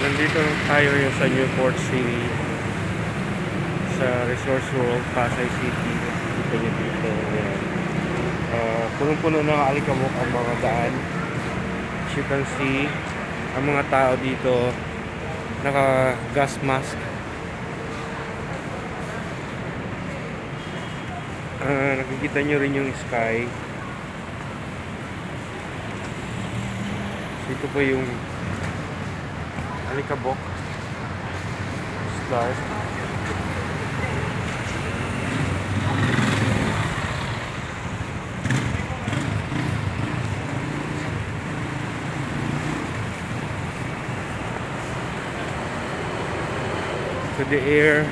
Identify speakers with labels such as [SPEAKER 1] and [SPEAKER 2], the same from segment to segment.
[SPEAKER 1] nandito tayo yung sa Newport City sa Resorts World, Pasay City. Dito nyo dito. Punong-puno ng alikabok ang mga daan. As you can see, ang mga tao dito naka gas mask. Nakikita nyo rin yung sky. Ito po yung alikabok start. So the air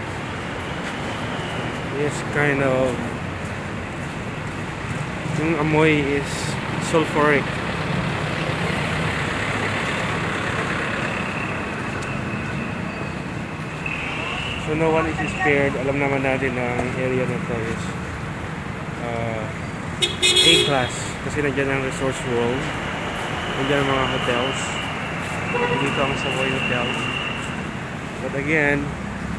[SPEAKER 1] is kind of, yung amoy is sulfuric. So no one is spared. Alam naman natin na ang area na to is A-class kasi nandiyan ang Resorts World, nandiyan ang mga hotels, dito ang Savoy Hotels. But again,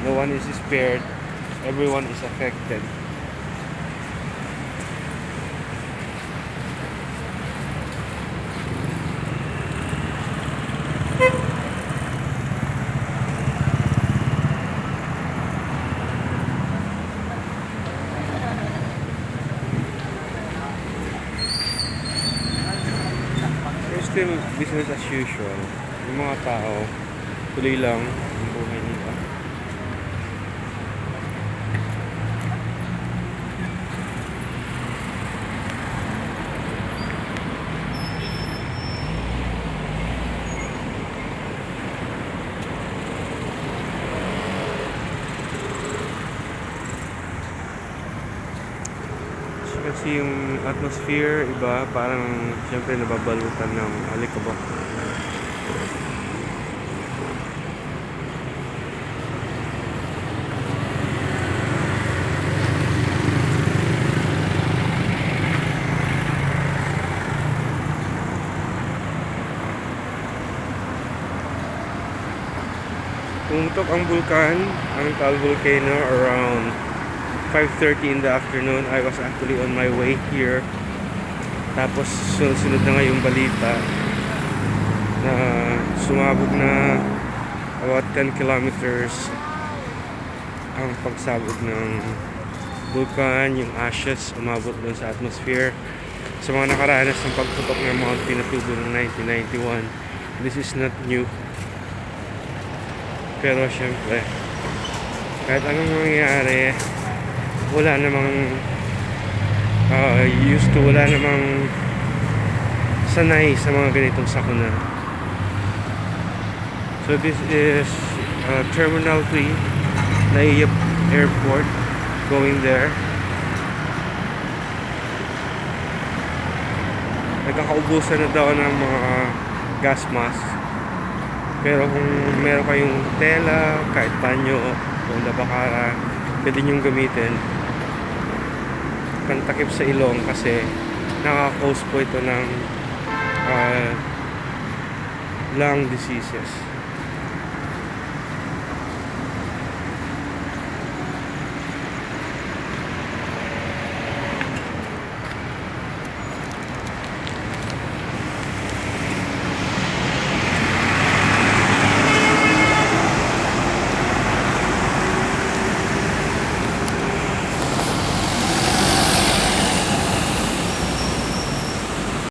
[SPEAKER 1] no one is spared. Everyone is affected. Still business as usual. Yung mga tao tuloy lang ang buhay nila. Kasi yung atmosphere iba, parang siyempre nababalutan ng alikabok. Tumutok ang bulkan, ang Taal Volcano around 5:30 in the afternoon. I was actually on my way here. Tapos sunod na nga yung balita na sumabog na about 10 kilometers ang pagsabog ng bulkan. Yung ashes umabot dun sa atmosphere. Sa mga nakaranas ng pagputok ng Mount Pinatubo noong 1991, this is not new. Pero syempre, kahit anong mangyari, wala namang wala namang sanay sa mga ganitong sakuna. So this is Terminal 3 NAIA Airport, going there. Nagkakaubusan na daw ng mga gas mask, pero kung meron kayong tela, kahit panyo o labakara, pwede nyong gamitin pantakip sa ilong kasi nakaka-cause po ito ng lung diseases.